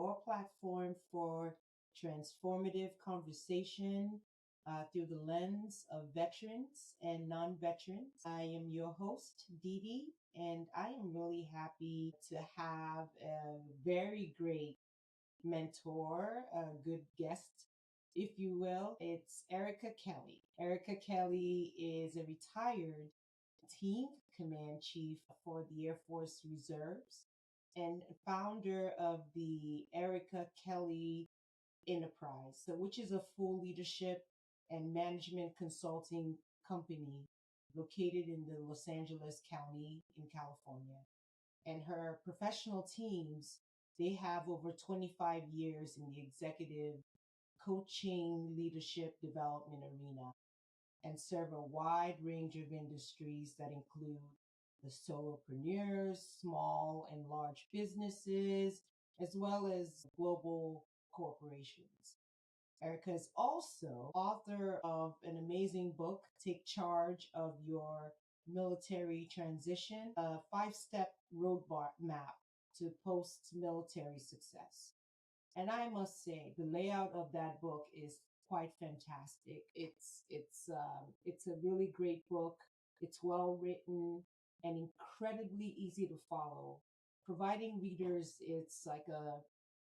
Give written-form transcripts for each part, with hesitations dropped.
your platform for transformative conversation through the lens of veterans and non veterans. I am your host, Dee Dee, and I am really happy to have a very great mentor, a good guest, if you will. It's Ericka Kelly. Ericka Kelly is a retired team command chief for the Air Force Reserves and founder of the Ericka Kelly Enterprise, which is a full leadership and management consulting company located in the Los Angeles County in California. And her professional teams, they have over 25 years in the executive coaching leadership development arena and serve a wide range of industries that include the solopreneurs, small and large businesses, as well as global corporations. Ericka is also author of an amazing book, Take Charge of Your Military Transition, a 5-step roadmap to post-military success. And I must say, the layout of that book is quite fantastic. It's a really great book. It's well written and incredibly easy to follow. Providing readers, it's like a.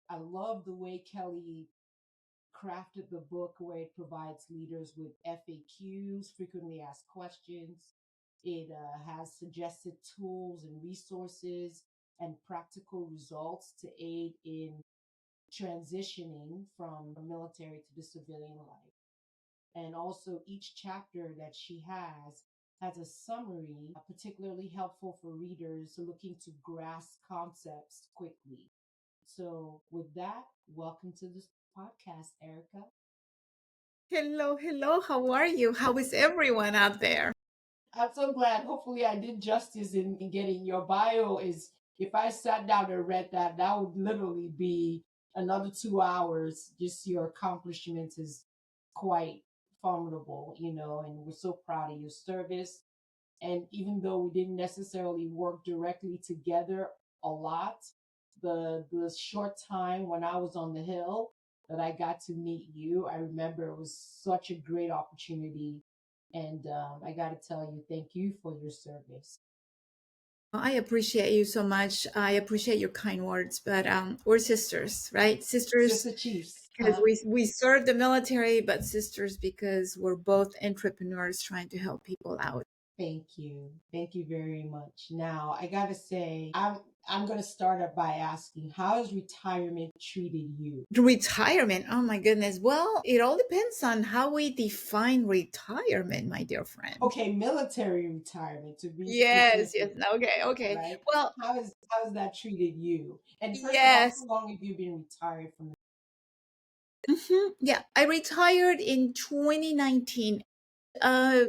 I love the way Kelly crafted the book, where it provides leaders with FAQs, frequently asked questions. It has suggested tools and resources and practical results to aid in transitioning from the military to the civilian life. And also, each chapter that she has a summary, particularly helpful for readers looking to grasp concepts quickly. So, with that, welcome to this podcast, Ericka. Hello, hello. How are you? How is everyone out there? I'm so glad. Hopefully, I did justice in getting your bio. Is if I sat down and read that, that would literally be another 2 hours. Just your accomplishments is quite formidable, and we're so proud of your service. And even though we didn't necessarily work directly together a lot, the short time when I was on the Hill that I got to meet you, I remember it was such a great opportunity. And I got to tell you, thank you for your service. I appreciate you so much. I appreciate your kind words, but we're sisters, right? Sisters Sister Chiefs. because we serve the military, but sisters because we're both entrepreneurs trying to help people out. Thank you. Thank you very much. Now, I got to say, I'm going to start up by asking, how has retirement treated you? Retirement, oh my goodness. Well, it all depends on how we define retirement, my dear friend. Okay, military retirement to be Yes, specific, okay. right? Well, How has that treated you? And first of all, yes. how long have you been retired from Yeah, I retired in 2019. Uh,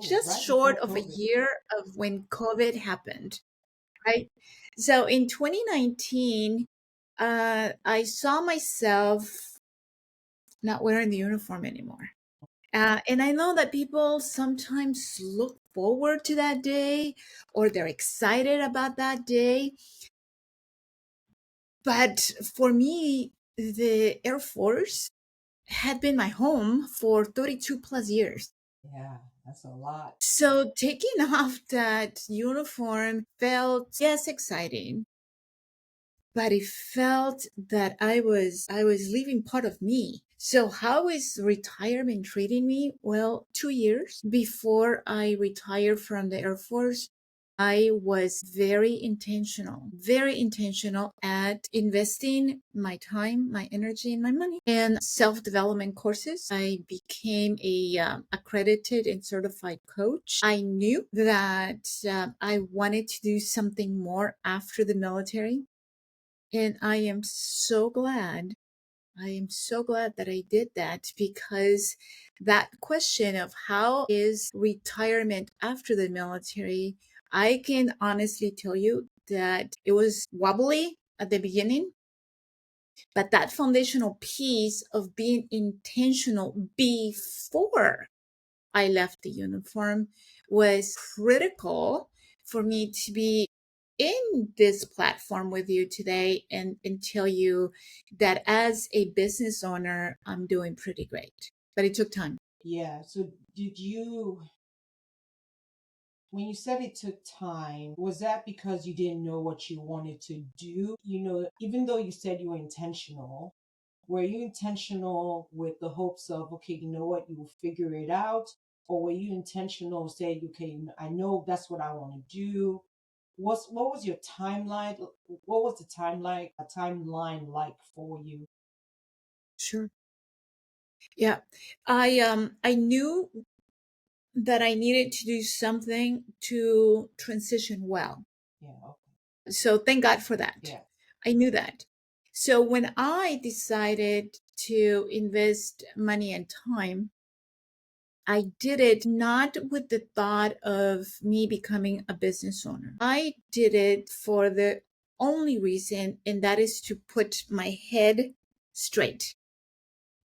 just right short before of a COVID? year of when COVID happened, right? So in 2019, I saw myself not wearing the uniform anymore. And I know that people sometimes look forward to that day or they're excited about that day. But for me, the Air Force had been my home for 32 plus years. Yeah, that's a lot. So taking off that uniform felt, yes, exciting, but it felt that I was leaving part of me. So how is retirement treating me? Well, 2 years before I retired from the Air Force, I was very intentional at investing my time, my energy, and my money in self-development courses. I became a accredited and certified coach. I knew that I wanted to do something more after the military. And I am so glad that I did that because that question of how is retirement after the military, I can honestly tell you that it was wobbly at the beginning, but that foundational piece of being intentional before I left the uniform was critical for me to be in this platform with you today and tell you that as a business owner, I'm doing pretty great. But it took time. Yeah. So did you, when you said it took time, was that because you didn't know what you wanted to do? Even though you said you were intentional, were you intentional with the hopes of, okay, you know what, you will figure it out? Or were you intentional saying, okay, I know that's what I want to do? What was your timeline? What was the timeline like for you? Sure. Yeah. I knew that I needed to do something to transition well. Yeah, okay. So thank God for that. Yeah. I knew that. So when I decided to invest money and time, I did it not with the thought of me becoming a business owner. I did it for the only reason, and that is to put my head straight,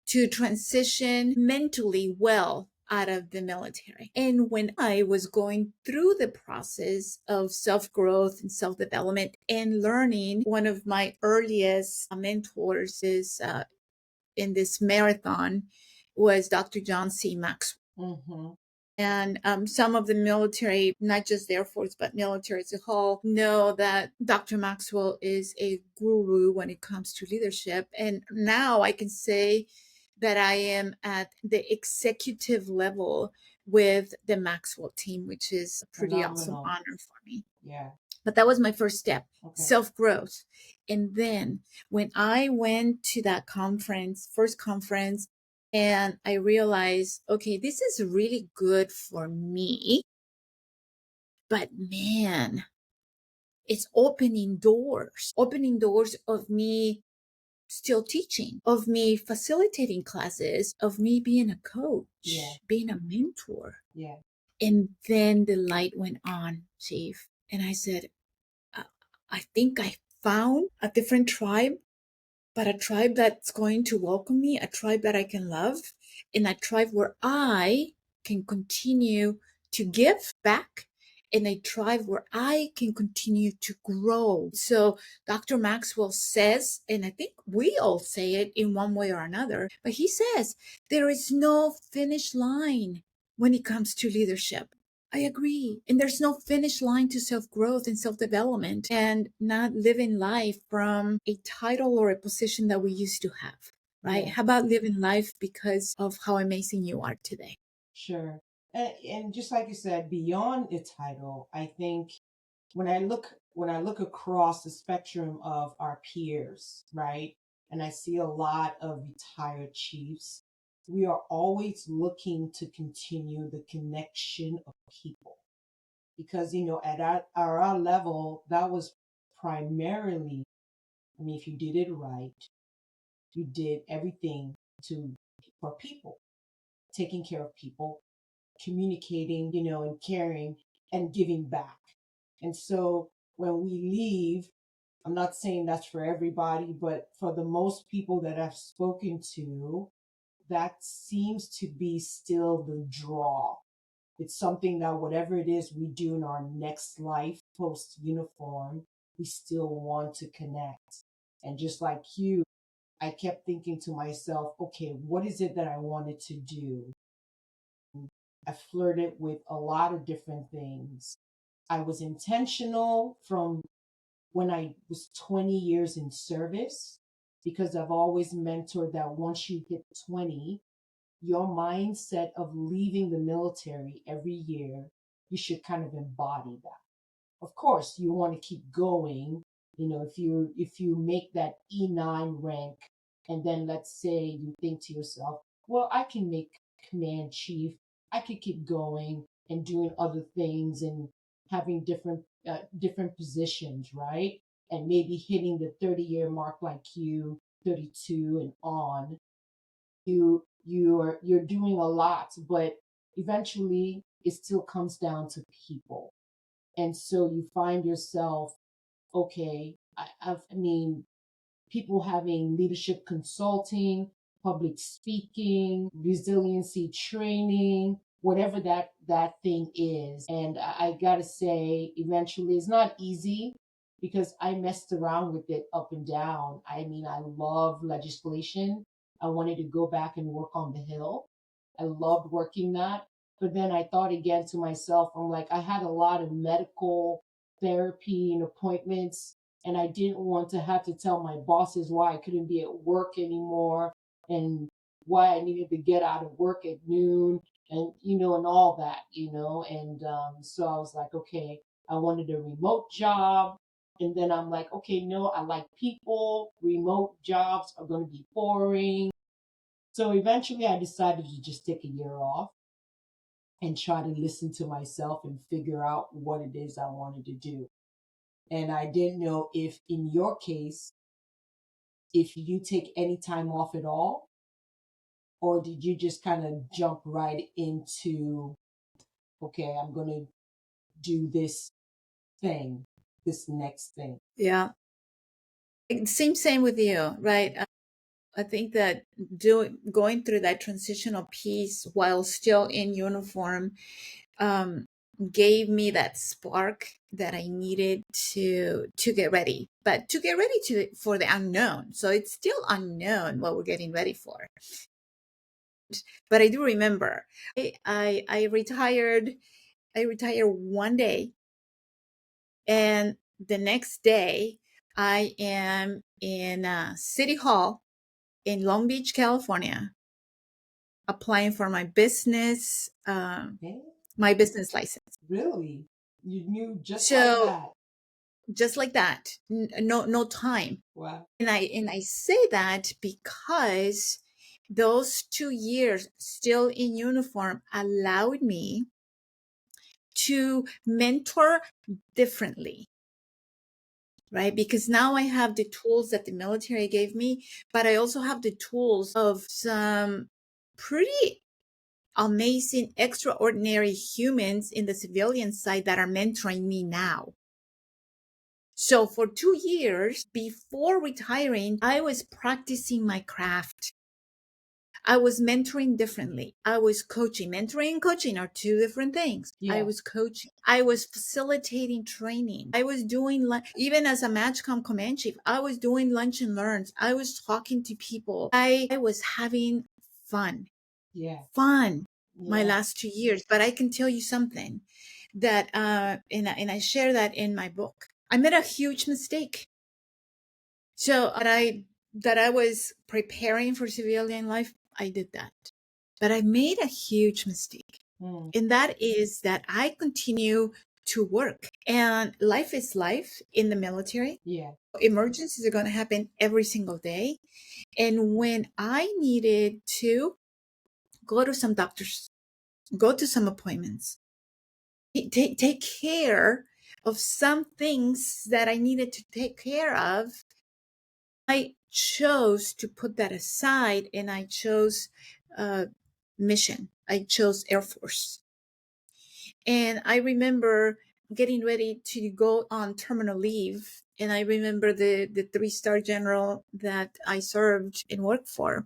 to transition mentally well out of the military. And when I was going through the process of self growth and self development and learning, one of my earliest mentors is in this marathon was Dr. John C. Maxwell. Mm-hmm. And some of the military, not just the Air Force, but military as a whole, know that Dr. Maxwell is a guru when it comes to leadership. And now I can say that I am at the executive level with the Maxwell team, which is a pretty awesome Phenomenal. honor for me. Yeah. But that was my first step, Okay. self growth. And then when I went to that conference, first conference, and I realized, okay, this is really good for me, but man, it's opening doors of me still teaching, of me facilitating classes, of me being a coach, Yeah. being a mentor. Yeah. And then the light went on, Chief. And I said, "Uh, I think I found a different tribe, but a tribe that's going to welcome me, a tribe that I can love, and a tribe where I can continue to give back, and a tribe where I can continue to grow." So Dr. Maxwell says, and I think we all say it in one way or another, but he says there is no finish line when it comes to leadership. I agree. And there's no finish line to self growth and self development and not living life from a title or a position that we used to have, right? Yeah. How about living life because of how amazing you are today? Sure. And just like you said, beyond the title, I think when I look across the spectrum of our peers, right, and I see a lot of retired chiefs, we are always looking to continue the connection of people because at our level that was primarily, I mean, if you did it right, you did everything to for people, taking care of people, communicating, and caring and giving back. And so when we leave, I'm not saying that's for everybody, but for the most people that I've spoken to, that seems to be still the draw. It's something that whatever it is we do in our next life post uniform, we still want to connect. And just like you, I kept thinking to myself, okay, what is it that I wanted to do? I flirted with a lot of different things. I was intentional from when I was 20 years in service because I've always mentored that once you hit 20, your mindset of leaving the military every year, you should kind of embody that. Of course, you want to keep going. If you make that E9 rank, and then let's say you think to yourself, well, I can make command chief. I could keep going and doing other things and having different positions, right? And maybe hitting the 30-year mark like you, 32 and on. You're doing a lot, but eventually it still comes down to people. And so you find yourself, okay, I mean, people having leadership consulting, public speaking, resiliency training, whatever that thing is. And I gotta say, eventually, it's not easy because I messed around with it up and down. I mean, I love legislation. I wanted to go back and work on the Hill. I loved working that. But then I thought again to myself, I'm like, I had a lot of medical therapy and appointments, and I didn't want to have to tell my bosses why I couldn't be at work anymore and why I needed to get out of work at noon and, and all that, And so I was like, okay, I wanted a remote job. And then I'm like, okay, no, I like people. Remote jobs are going to be boring. So eventually I decided to just take a year off and try to listen to myself and figure out what it is I wanted to do. And I didn't know if in your case, if you take any time off at all, or did you just kind of jump right into, okay, I'm going to do this thing, this next thing? Yeah. It seems same with you, right? I think that going through that transitional piece while still in uniform um, gave me that spark that I needed to get ready, but to get ready for the unknown. So it's still unknown what we're getting ready for. But I do remember I retired. I retired one day, and the next day I am in City Hall in Long Beach, California, applying for Okay. my business license. Really? You knew just like So that? just like that, no time. Wow. And I say that because those 2 years still in uniform allowed me to mentor differently, right? Because now I have the tools that the military gave me, but I also have the tools of some pretty amazing, extraordinary humans in the civilian side that are mentoring me now. So for 2 years before retiring, I was practicing my craft. I was mentoring differently. I was coaching. Mentoring and coaching are two different things. I Yeah. was coaching. I was facilitating training. I was doing, even as a MatchCom command chief, I was doing lunch and learns. I was talking to people. I was having fun, Yeah. fun my Yeah. last 2 years. But I can tell you something that, and I share that in my book. I made a huge mistake. So that I was preparing for civilian life, I did that. But I made a huge mistake. Mm. And that is that I continue to work. And life is life in the military. Yeah. Emergencies are going to happen every single day. And when I needed to go to some doctors, go to some appointments, take care of some things that I needed to take care of, I chose to put that aside and I chose mission. I chose Air Force. And I remember getting ready to go on terminal leave. And I remember the 3-star general that I served and worked for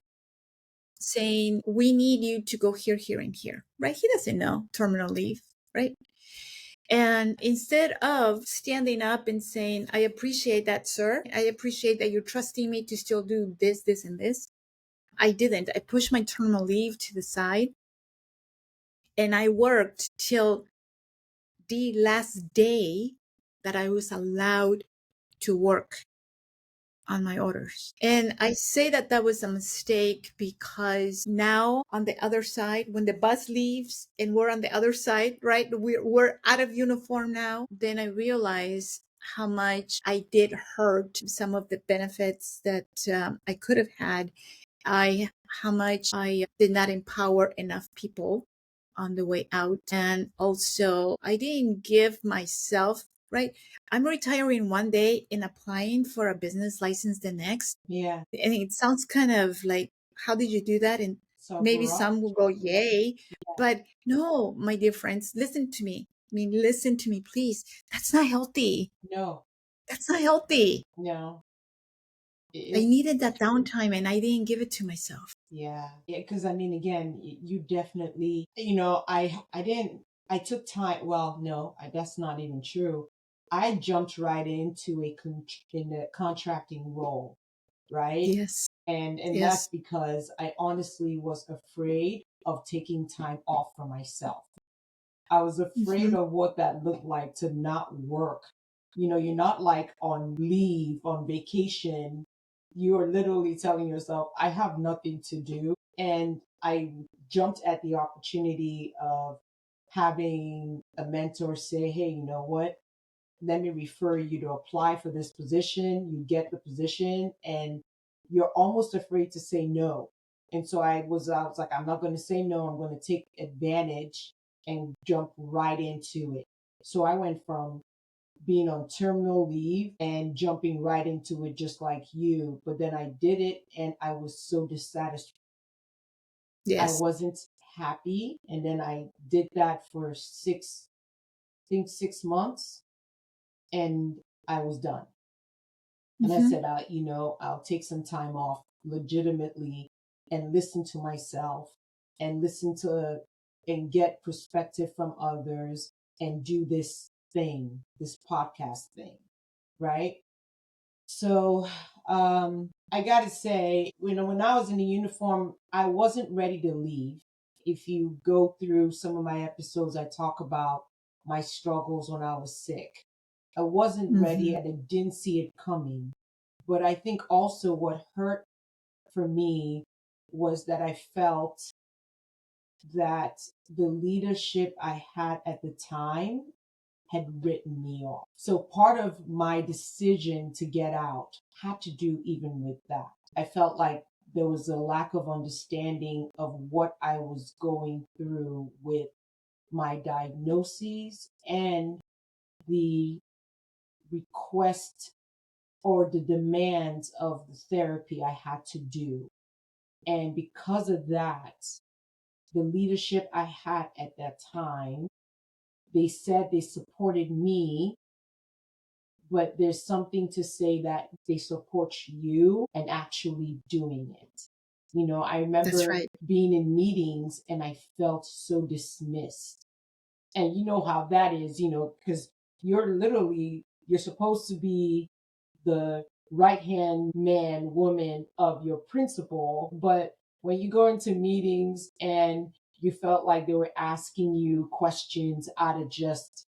saying, we need you to go here, here, and here, right? He doesn't know terminal leave, right? And instead of standing up and saying, I appreciate that, sir, I appreciate that you're trusting me to still do this, this, and this, I didn't. I pushed my terminal leave to the side and I worked till the last day that I was allowed to work on my orders. And I say that that was a mistake because now on the other side, when the bus leaves and we're on the other side, right? We're out of uniform now. Then I realize how much I did hurt some of the benefits that I could have had. How much I did not empower enough people on the way out. And also I didn't give myself, right? I'm retiring one day and applying for a business license the next. Yeah. And it sounds kind of like, how did you do that? And So maybe rush. some will go, yay. Yeah. But no, my dear friends, listen to me. I mean, listen to me, please. That's not healthy. No. That's not healthy. No. I It, needed that downtime and I didn't give it to myself. yeah, because I mean, again, you definitely, I didn't, I took time. Well, no, that's not even true. I jumped right into in a contracting role, right? Yes. And that's Yes. because I honestly was afraid of taking time off for myself. I was afraid Hmm. of what that looked like to not work. You're not like on leave, on vacation. You're literally telling yourself, I have nothing to do. And I jumped at the opportunity of having a mentor say, hey, you know what? Let me refer you to apply for this position. You get the position and you're almost afraid to say no. And so I was like, I'm not going to say no. I'm going to take advantage and jump right into it. So I went from being on terminal leave and jumping right into it just like you. But then I did it and I was so dissatisfied. I Yes. wasn't happy. And then I did that for I think 6 months and I was done. And I Hmm. said, I'll take some time off legitimately and listen to myself and listen to and get perspective from others and do this thing, this podcast thing, right? So I got to say, when I was in the uniform, I wasn't ready to leave. If you go through some of my episodes, I talk about my struggles when I was sick. I wasn't ready Hmm. and I didn't see it coming. But I think also what hurt for me was that I felt that the leadership I had at the time had written me off. So part of my decision to get out had to do even with that. I felt like there was a lack of understanding of what I was going through with my diagnoses and the request or the demands of the therapy I had to do. And because of that, the leadership I had at that time, they said they supported me, but there's something to say that they support you and actually doing it. I That's remember right. being in meetings and I felt so dismissed. And you know how that is, because you're supposed to be the right hand man, woman of your principal. But when you go into meetings and you felt like they were asking you questions out of just,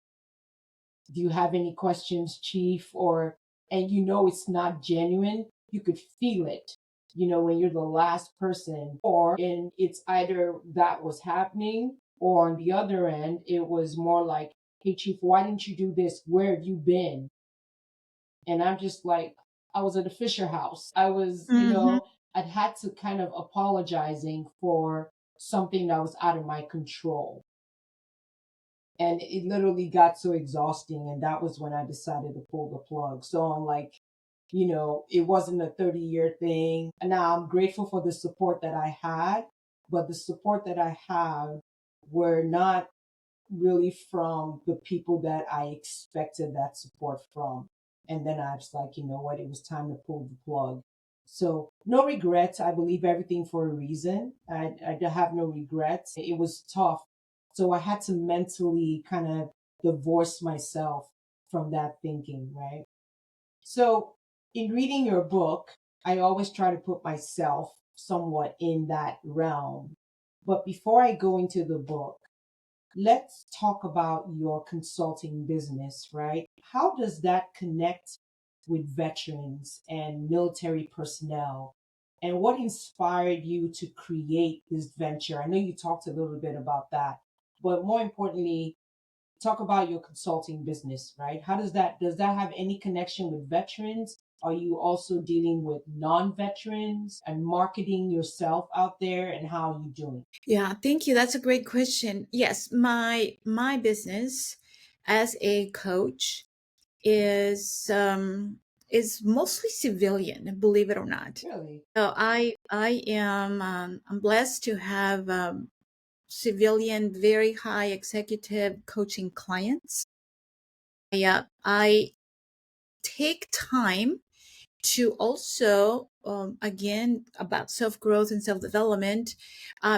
do you have any questions, chief? And it's not genuine, you could feel it. When you're the last person, and it's either that was happening, or on the other end, it was more like, hey, chief, why didn't you do this? Where have you been? And I'm just like, I was at a Fisher house. I was, Hmm. I'd had to kind of apologizing for something that was out of my control. And it literally got so exhausting. And that was when I decided to pull the plug. So I'm like, it wasn't a 30-year thing. And now I'm grateful for the support that I had, but the support that I have were not really from the people that I expected that support from. And then I was like, you know what? It was time to pull the plug. So no regrets. I believe everything for a reason. I have no regrets. It was tough. So I had to mentally kind of divorce myself from that thinking, right? So in reading your book, I always try to put myself somewhat in that realm. But before I go into the book, let's talk about your consulting business, right? How does that connect with veterans and military personnel? And what inspired you to create this venture? I know you talked a little bit about that, but more importantly, talk about your consulting business, right? How does that have any connection with veterans? Are you also dealing with non-veterans and marketing yourself out there, and how are you doing? Yeah, thank you. That's a great question. Yes, my business as a coach is mostly civilian, believe it or not. Really? So I am I'm blessed to have civilian, very high executive coaching clients. I take time to also, again, about self growth and self development,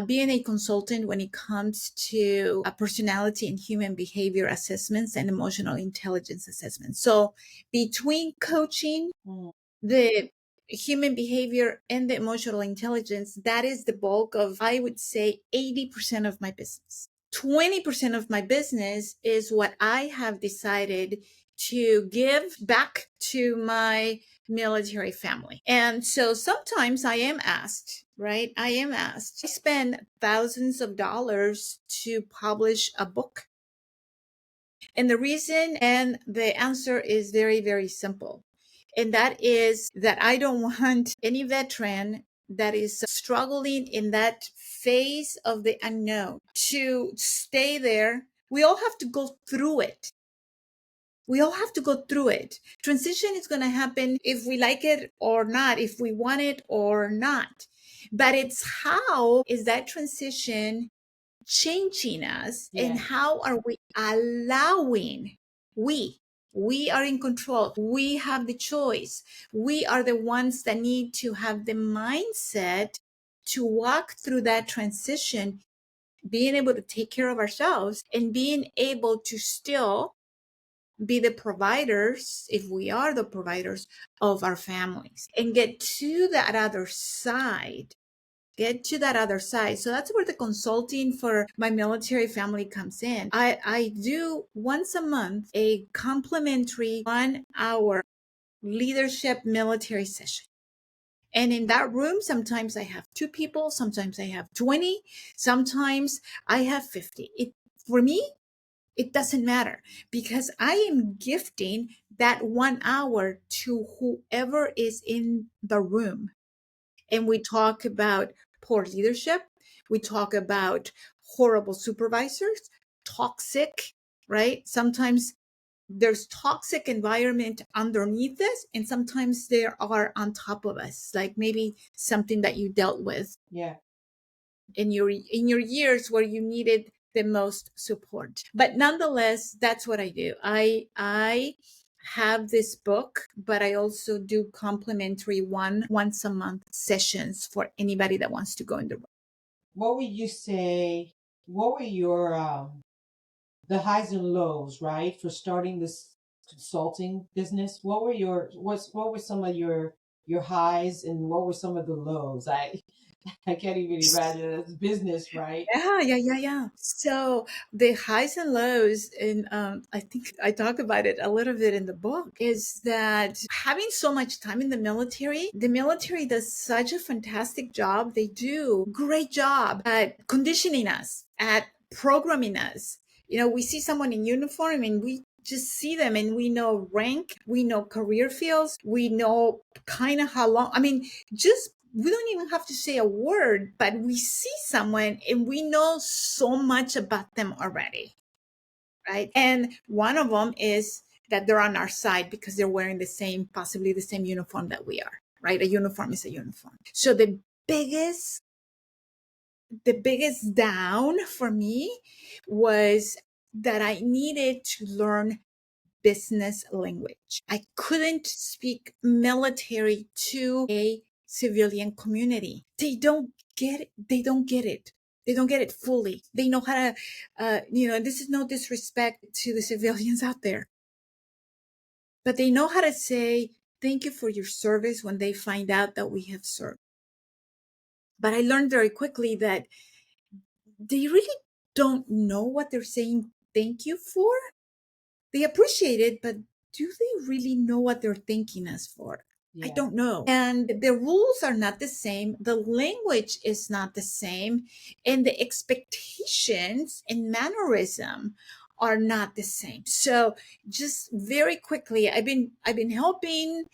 being a consultant when it comes to personality and human behavior assessments and emotional intelligence assessments. So, between coaching, the human behavior, and the emotional intelligence, that is the bulk of, I would say, 80% of my business. 20% of my business is what I have decided to give back to my military family. And so sometimes I am asked, right? I am asked. I spend thousands of dollars to publish a book. And the reason and the answer is very, very simple. And that is that I don't want any veteran that is struggling in that phase of the unknown to stay there. We all have to go through it. We all have to go through it. Transition is going to happen if we like it or not, if we want it or not. But it's how is that transition changing us, and how are we allowing, we are in control, we have the choice, we are the ones that need to have the mindset to walk through that transition, being able to take care of ourselves and being able to still be the providers, if we are the providers of our families, and get to that other side. So that's where the consulting for my military family comes in. I do once a month a complimentary 1 hour leadership military session. And in that room, sometimes I have 2 people, sometimes I have 20, sometimes I have 50. For me, it doesn't matter, because I am gifting that 1 hour to whoever is in the room. And we talk about poor leadership. We talk about horrible supervisors, toxic, right? Sometimes there's toxic environment underneath us, and sometimes there are on top of us, like maybe something that you dealt with in your years where you needed the most support. But nonetheless, that's what I do. I have this book, but I also do complimentary once a month sessions for anybody that wants to go in the room. What would you say? What were your the highs and lows, right, for starting this consulting business? What were some of your highs, and what were some of the lows? I can't even imagine this business, right? Yeah. So the highs and lows, and I think I talk about it a little bit in the book, is that having so much time in the military does such a fantastic job. They do great job at conditioning us, at programming us. We see someone in uniform and we just see them, and we know rank, we know career fields, we know kind of how long. I mean, just we don't even have to say a word, but we see someone and we know so much about them already, right? And one of them is that they're on our side because they're wearing possibly the same uniform that we are, right? A uniform is a uniform. So the biggest down for me was that I needed to learn business language. I couldn't speak military to a civilian community. They don't get it. They don't get it. They don't get it fully. They know how to, this is no disrespect to the civilians out there, but they know how to say, thank you for your service when they find out that we have served. But I learned very quickly that they really don't know what they're saying thank you for. They appreciate it, but do they really know what they're thanking us for? I don't know. And the rules are not the same. The language is not the same. And the expectations and mannerism are not the same. So just very quickly, I've been helping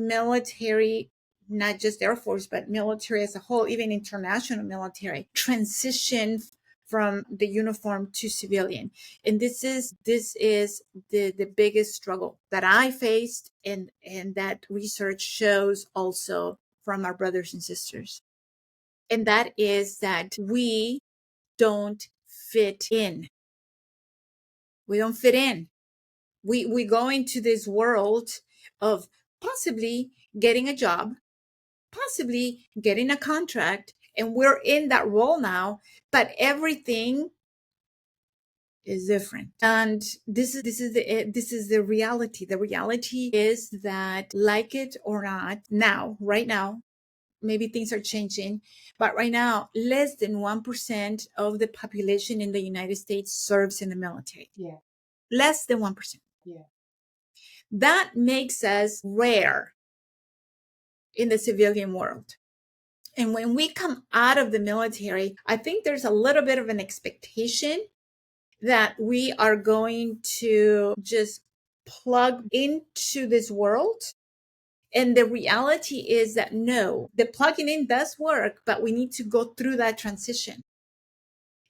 military, not just Air Force, but military as a whole, even international military, transition from the uniform to civilian. And this is the biggest struggle that I faced, and that research shows also from our brothers and sisters. And that is that we don't fit in. We don't fit in. We go into this world of possibly getting a job, possibly getting a contract, and we're in that role now, but everything is different. And this is the reality. The reality is that, like it or not, now, right now, maybe things are changing, but right now, less than 1% of the population in the United States serves in the military. Yeah. Less than 1%. Yeah. That makes us rare in the civilian world. And when we come out of the military, I think there's a little bit of an expectation that we are going to just plug into this world. And the reality is that no, the plugging in does work, but we need to go through that transition.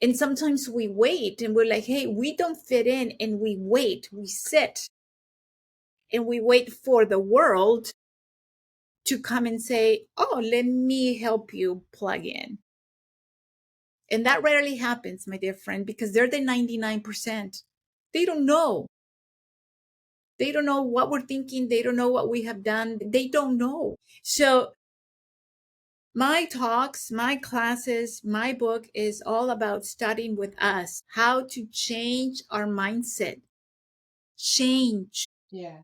And sometimes we wait and we're like, hey, we don't fit in, and we wait, we sit, and we wait for the world to come and say, oh, let me help you plug in. And that rarely happens, my dear friend, because they're the 99%. They don't know. They don't know what we're thinking. They don't know what we have done. They don't know. So my talks, my classes, my book is all about studying with us how to change our mindset, change, Yeah.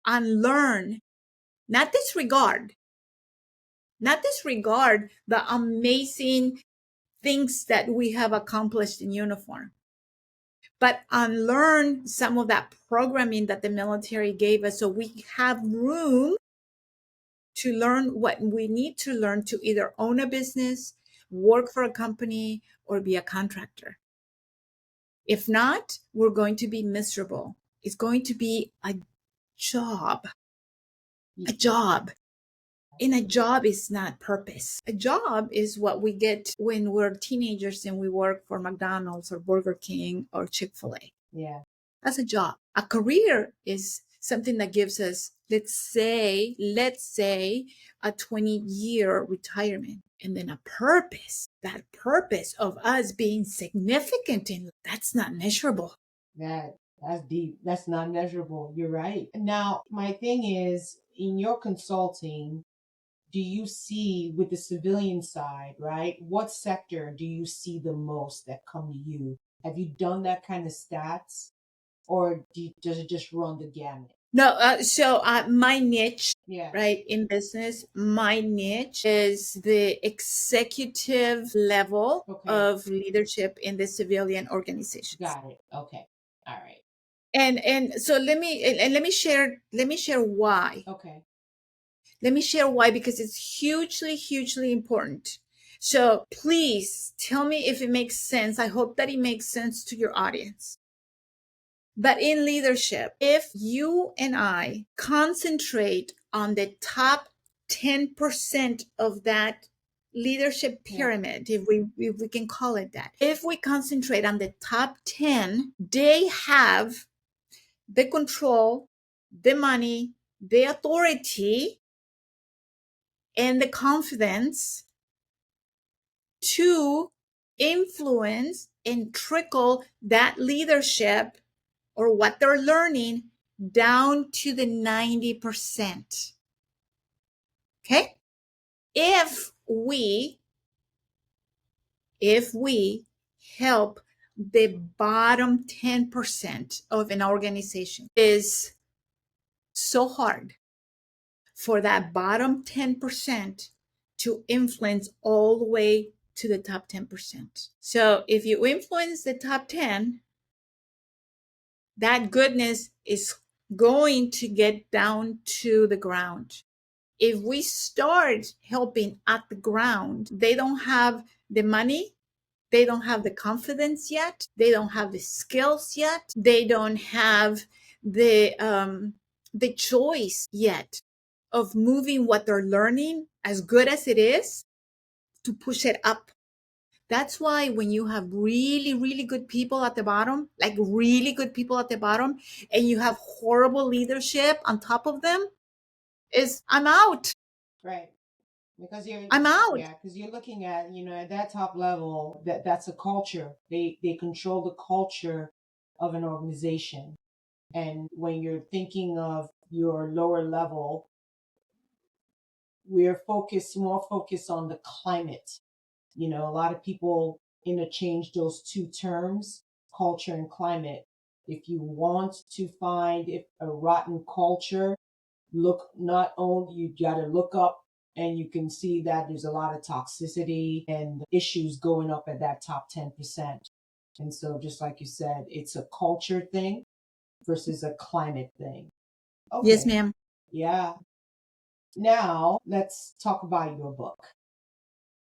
unlearn, not disregard, not disregard the amazing things that we have accomplished in uniform, but unlearn some of that programming that the military gave us so we have room to learn what we need to learn to either own a business, work for a company, or be a contractor. If not, we're going to be miserable. It's going to be a job. A job. And a job is not purpose. A job is what we get when we're teenagers and we work for McDonald's or Burger King or Chick-fil-A. Yeah. That's a job. A career is something that gives us, let's say, a 20-year retirement. And then a purpose, that purpose of us being significant in, that's not measurable. That's deep. That's not measurable. You're right. Now, my thing is, in your consulting, do you see with the civilian side, right? What sector do you see the most that come to you? Have you done that kind of stats, or does it just run the gamut? No, so my niche, Yeah. right, in business, my niche is the executive level Okay. of leadership in the civilian organizations. Got it. Okay. All right. And so let me share why. Okay. Let me share why, because it's hugely important. So please tell me if it makes sense. I hope that it makes sense to your audience. But in leadership, if you and I concentrate on the top 10% of that leadership pyramid, if we can call it that, if we concentrate on the top 10, they have the control, the money, the authority, and the confidence to influence and trickle that leadership or what they're learning down to the 90%. Okay? If we help the bottom 10% of an organization, is so hard for that bottom 10% to influence all the way to the top 10%. So if you influence the top 10, that goodness is going to get down to the ground. If we start helping at the ground, they don't have the money, they don't have the confidence yet, they don't have the skills yet, they don't have the choice yet of moving what they're learning, as good as it is, to push it up. That's why when you have really good people at the bottom, like really good people at the bottom, and you have horrible leadership on top of them, is I'm out. Right. Because I'm out. yeah, because you're looking at, at that top level, that's a culture. They control the culture of an organization. And when you're thinking of your lower level, we're more focused on the climate. You know, a lot of people interchange those two terms, culture and climate. If you want to find if a rotten culture, look not only you got to look up and you can see that there's a lot of toxicity and issues going up at that top 10%. And so just like you said, it's a culture thing versus a climate thing. Yes, Okay. ma'am. Yeah. Now let's talk about your book.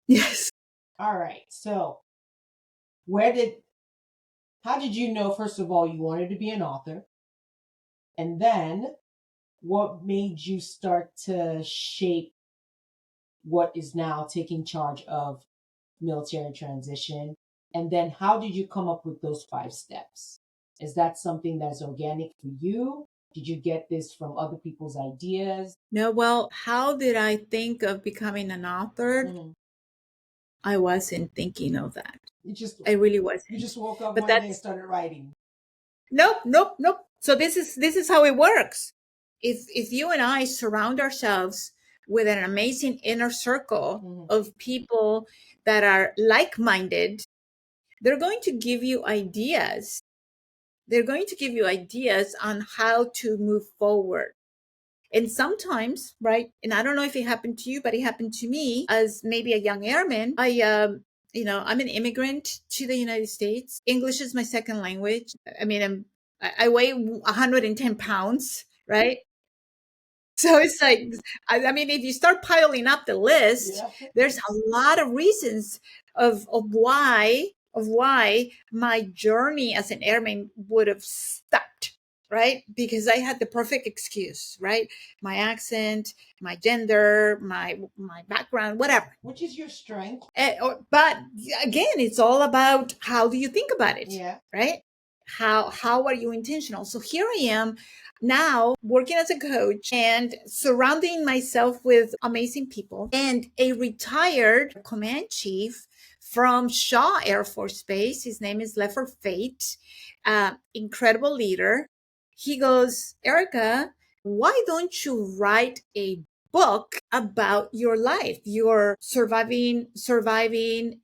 Yes. All right. So where did how did you know, first of all, you wanted to be an author? And then what made you start to shape what is now taking charge of military transition? And then how did you come up with those 5 steps? Is that something that's organic for you? Did you get this from other people's ideas? No, well, how did I think of becoming an author? Mhm. I wasn't thinking of that. You just I really you wasn't. just woke up But one day and that's started writing. nope, nope, nope. So this is how it works. If you and I surround ourselves with an amazing inner circle Mhm. of people that are like-minded, they're going to give you ideas. They're going to give you ideas on how to move forward. And sometimes, right? And I don't know if it happened to you, but it happened to me as maybe a young airman. I'm an immigrant to the United States. English is my second language. I mean, I weigh 110 pounds, right? So it's like, I mean, if you start piling up the list, Yeah. there's a lot of reasons of why my journey as an airman would have stopped, right? Because I had the perfect excuse, right? My accent, my gender, my background, whatever. Which is your strength. But again, it's all about how do you think about it, Yeah. right? How are you intentional? So here I am now working as a coach and surrounding myself with amazing people and a retired command chief from Shaw Air Force Base. His name is Lefford Fate, incredible leader. He goes, Ericka, why don't you write a book about your life, your surviving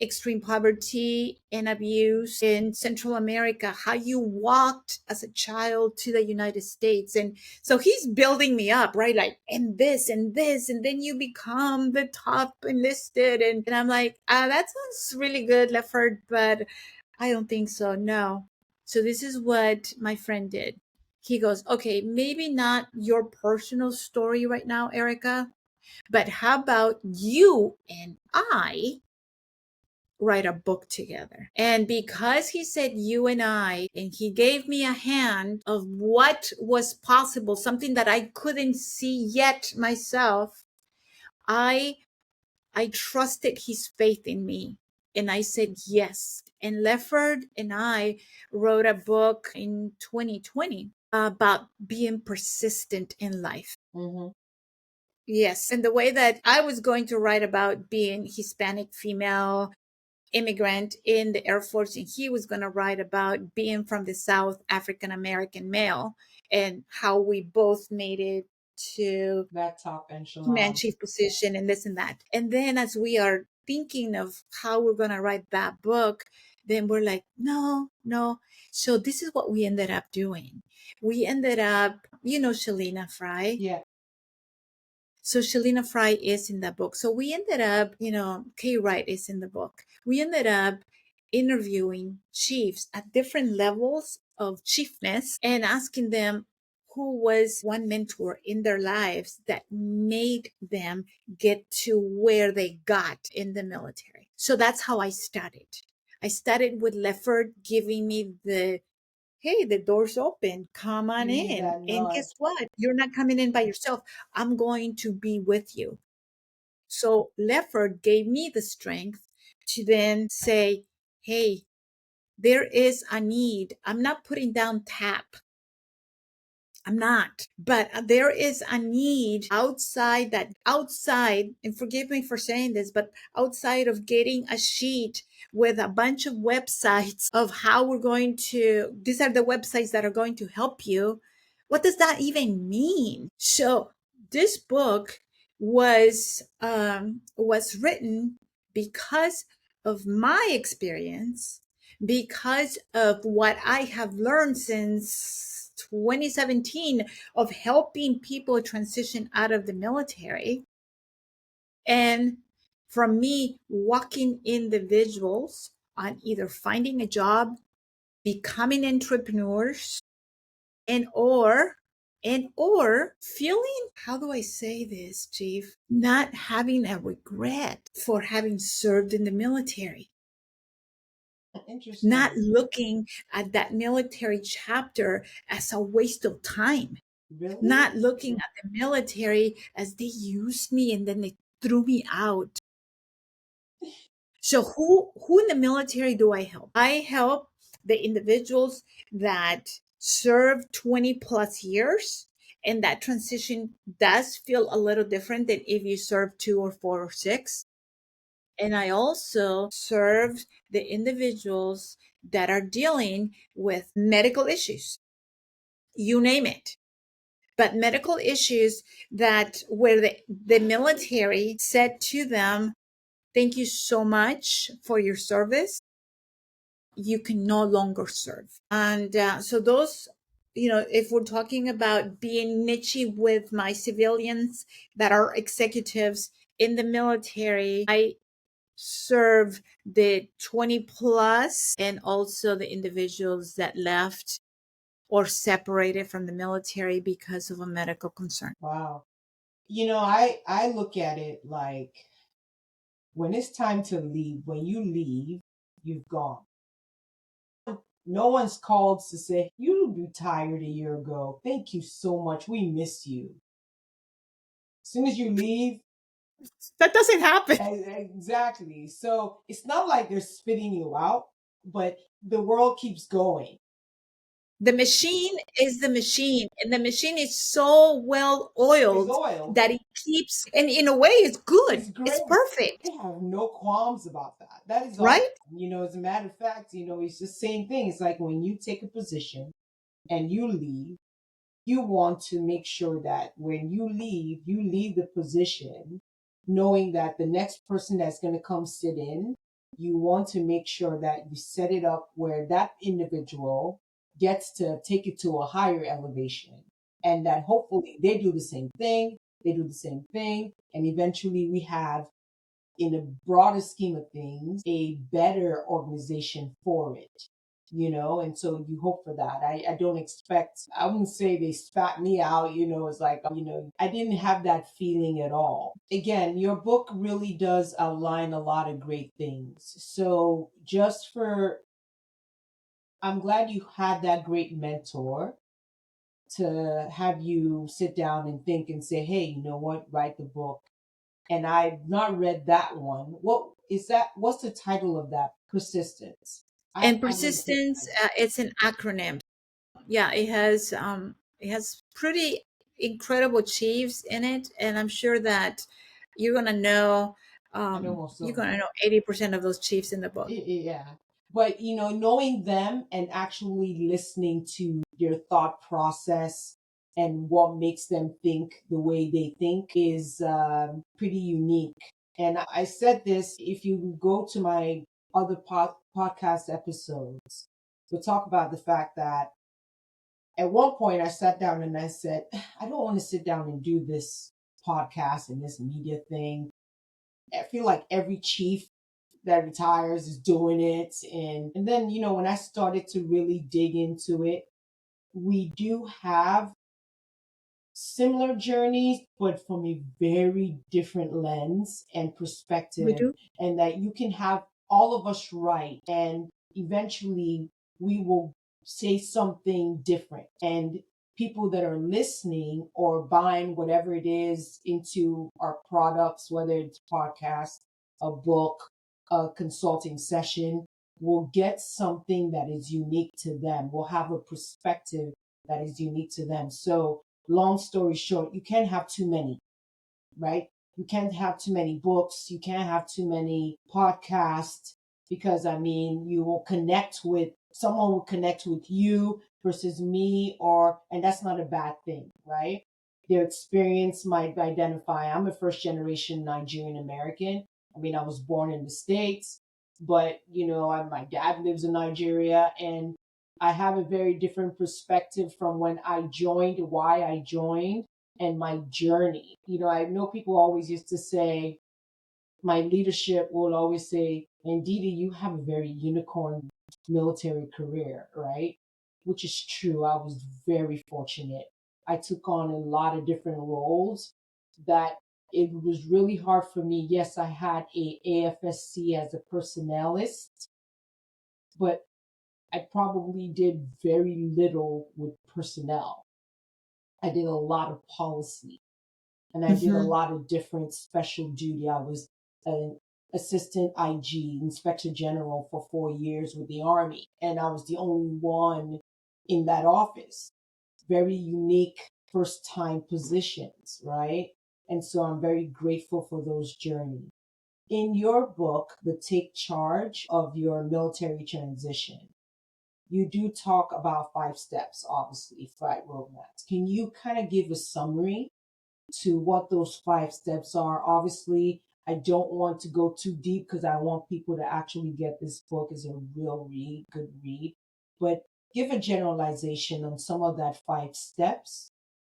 extreme poverty and abuse in Central America, how you walked as a child to the United States. And so he's building me up, right? Like, and this and this, and then you become the top enlisted. And I'm like, that sounds really good, Lefford, but I don't think so. No. So this is what my friend did. He goes, okay, maybe not your personal story right now, Ericka, but how about you and I write a book together? And because he said you and I, and he gave me a hand of what was possible, something that I couldn't see yet myself, I I trusted his faith in me. And I said yes. And Lefford and I wrote a book in 2020 about being persistent in life. Mm-hmm. Yes. And the way that I was going to write about being Hispanic female immigrant in the Air Force, and he was going to write about being from the South African American male and how we both made it to That top command echelon. chief position and this and that. And then as we are thinking of how we're going to write that book, then we're like, no, no. So this is what we ended up doing. We ended up, Shalina Fry. Yeah. So Shalina Fry is in that book. So we ended up, Kay Wright is in the book. We ended up interviewing chiefs at different levels of chiefness and asking them who was one mentor in their lives that made them get to where they got in the military. So that's how I started. I started with Lefford giving me hey, the door's open. Come on Give you in. that And nod. guess what? You're not coming in by yourself. I'm going to be with you. So Lefford gave me the strength to then say, hey, there is a need. I'm not putting down tap. I'm not. But there is a need outside, and forgive me for saying this, but outside of getting a sheet with a bunch of websites of how these are the websites that are going to help you. What does that even mean? So this book was written because of my experience, because of what I have learned since 2017 of helping people transition out of the military, and from me walking individuals on either finding a job, becoming entrepreneurs, and or feeling, how do I say this, Chief, not having a regret for having served in the military, not Interesting. looking at that military chapter as a waste of time, Really? not looking at the military as they used me and then they threw me out. So who in the military do I help? I help the individuals that serve 20 plus years, and that transition does feel a little different than if you serve 2 or 4 or 6. And I also serve the individuals that are dealing with medical issues, you name it. But medical issues that where the military said to them, thank you so much for your service. You can no longer serve. And so those, if we're talking about being niche with my civilians that are executives in the military, I serve the 20 plus and also the individuals that left or separated from the military because of a medical concern. Wow. I look at it like when it's time to leave, when you leave, you've gone. No one's called to say, you retired a year ago. Thank you so much. We miss you. As soon as you leave, That doesn't happen. exactly. So it's not like they're spitting you out, but the world keeps going. The machine is the machine, and the machine is so well It's oiled oil. that it keeps, and in a way, it's It's good. It's great. perfect, I have no qualms about that. That is awesome. right? As a matter of fact, it's the same thing. It's like when you take a position and you leave, you want to make sure that when you leave the position knowing that the next person that's going to come sit in, you want to make sure that you set it up where that individual gets to take it to a higher elevation and that hopefully they do the same thing, and eventually we have, in a broader scheme of things, a better organization for it. And so you hope for that. I don't expect, I wouldn't say they spat me out, it's like, I didn't have that feeling at all. Again, your book really does outline a lot of great things. So I'm glad you had that great mentor to have you sit down and think and say, hey, you know what, write the book. And I've not read that one. What is that? What's the title of that? Persistence. I And haven't heard persistence, that. it's an acronym. Yeah, it has pretty incredible chiefs in it, and I'm sure that you're gonna know I know most you're of them. gonna know 80% of those chiefs in the book. Yeah. But knowing them and actually listening to their thought process and what makes them think the way they think is pretty unique. And I said this, if you go to my other podcast episodes, we'll talk about the fact that at one point I sat down and I said, I don't want to sit down and do this podcast and this media thing. I feel like every chief that retires is doing it. And then, when I started to really dig into it, we do have similar journeys, but from a very different lens and We perspective, do. and that you can have all of us right, and eventually we will say something different. And people that are listening or buying whatever it is into our products, whether it's podcast, a book, a consulting session, will get something that is unique to them. Will have a perspective that is unique to them. So long story short, you can't have too many, right? You can't have too many books. You can't have too many podcasts because, you will connect with someone will connect with you versus me, or, and that's not a bad thing, right? Their experience might identify. I'm a first generation Nigerian American. I mean, I was born in the States, but my dad lives in Nigeria, and I have a very different perspective from when I joined, why I joined, and my journey. I know people always used to say, my leadership will always say, and Didi, you have a very unicorn military career, right? Which is true. I was very fortunate. I took on a lot of different roles that it was really hard for me. Yes, I had a AFSC as a personnelist, but I probably did very little with personnel. I did a lot of policy, and I did a Mm-hmm. lot of different special duty. I was an assistant IG, inspector general, for 4 years with the Army, and I was the only one in that office. Very unique first time positions, right? And so I'm very grateful for those journeys. In your book, The Take Charge of Your Military Transition, you do talk about 5 steps, obviously, 5 roadmaps. Can you kind of give a summary to what those 5 steps are? Obviously, I don't want to go too deep because I want people to actually get this book as a real read, good read. But give a generalization on some of that 5 steps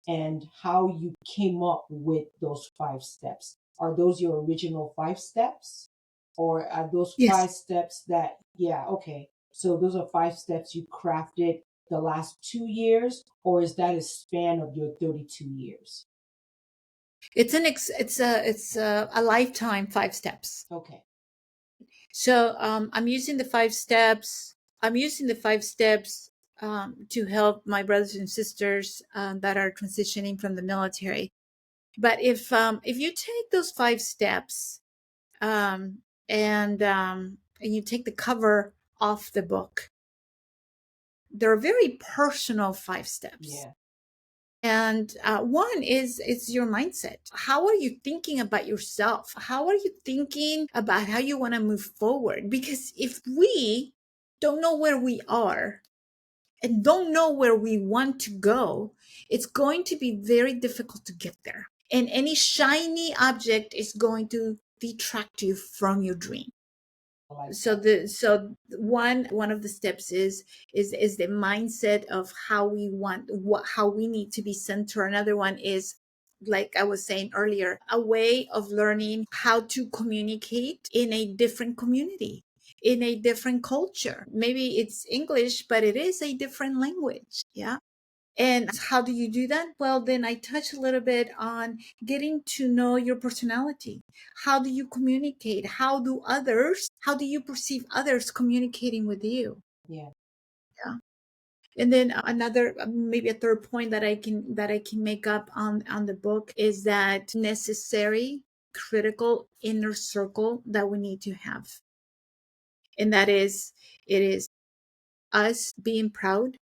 and how you came up with those 5 steps. Are those your original 5 steps? Or are those Yes. 5 steps that, yeah, okay. So those are 5 steps you crafted the last 2 years, or is that a span of your 32 years? It's a lifetime 5 steps. Okay. So I'm using the 5 steps to help my brothers and sisters that are transitioning from the military. But if you take those 5 steps um, and you take the cover off the book, they're very personal 5 steps. Yeah. And one is your mindset. How are you thinking about yourself? How are you thinking about how you want to move forward? Because if we don't know where we are and don't know where we want to go, it's going to be very difficult to get there. And any shiny object is going to detract you from your dream. I like So that. one of the steps is the mindset of how we want how we need to be centered. Another one is, like I was saying earlier, a way of learning how to communicate in a different community, in a different culture. Maybe it's English, but it is a different language. Yeah. And how do you do that? Well, then I touch a little bit on getting to know your personality. How do you communicate? How do you perceive others communicating with you? Yeah. Yeah. And then another, maybe a third point that I can make up on the book is that necessary, critical inner circle that we need to have. And that is, it is us being proud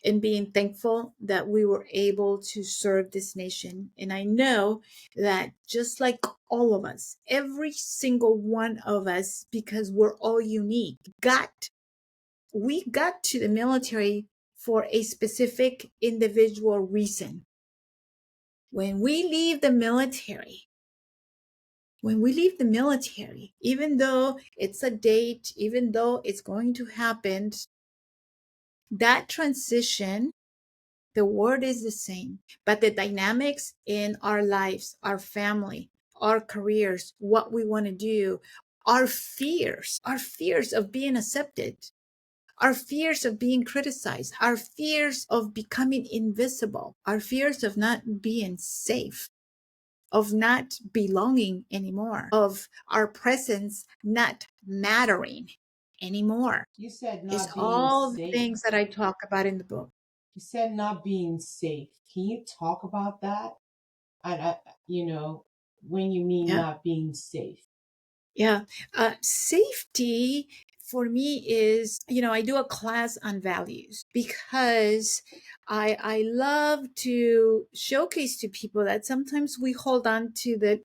and being thankful that we were able to serve this nation. And I know that just like all of us, every single one of us, because we're all unique, we got to the military for a specific individual reason. When we leave the military, even though it's a date, even though it's going to happen, that transition, the word is the same, but the dynamics in our lives, our family, our careers, what we want to do, our fears of being accepted, our fears of being criticized, our fears of becoming invisible, our fears of not being safe, of not belonging anymore, of our presence not mattering anymore, You said is not being all the safe. things that I talk about in the book. You said not being safe. Can you talk about that? I when you mean Yeah. not being safe. Yeah. Safety for me is, I do a class on values because I love to showcase to people that sometimes we hold on to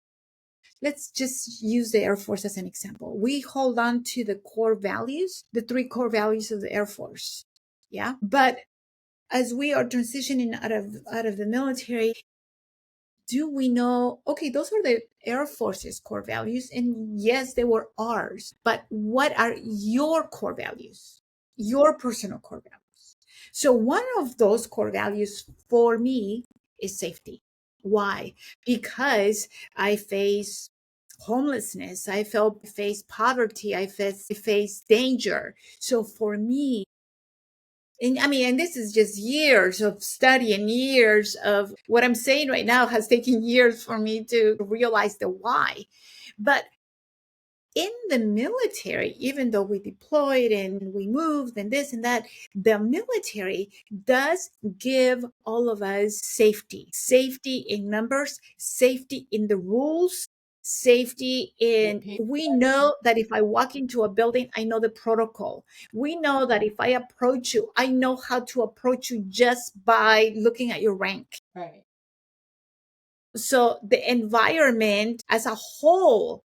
let's just use the Air Force as an example. We hold on to the core values, the 3 core values of the Air Force. Yeah. But as we are transitioning out of the military, do we know, okay, those are the Air Force's core values, and yes, they were ours, but what are your core values, your personal core values? So one of those core values for me is safety. Why? Because I face homelessness, face poverty, I face danger. So for me, and I mean, and this is just years of study and years of what I'm saying right now has taken years for me to realize the why. But in the military, even though we deployed and we moved and this and that, the military does give all of us safety in numbers, safety in the rules, safety in, we know that if I walk into a building, I know the protocol. We know that if I approach you, I know how to approach you just by looking at your rank. Right. So the environment as a whole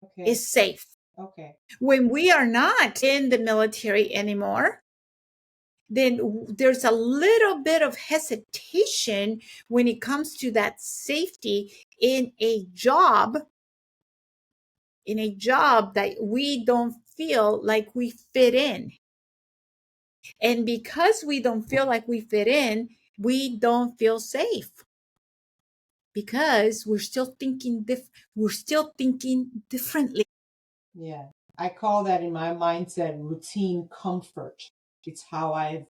Okay. is safe. Okay. When we are not in the military anymore, then there's a little bit of hesitation when it comes to that safety in a job that we don't feel like we fit in. And because we don't feel like we fit in, we don't feel safe because we're still thinking differently. Yeah. I call that in my mindset routine comfort. It's how I've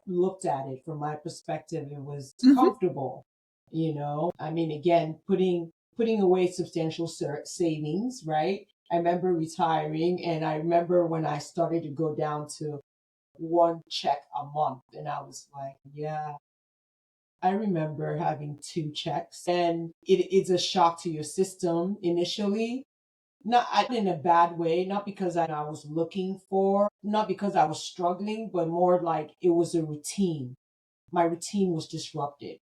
looked at it from my perspective. It was Mhm. comfortable, you know. I mean, again, putting away substantial savings, right? I remember retiring, and I remember when I started to go down to one check a month, and I was like, yeah. I remember having two checks, and it's a shock to your system initially, not in a bad way, not because I was looking for, not because I was struggling, but more like it was a routine. My routine was disrupted.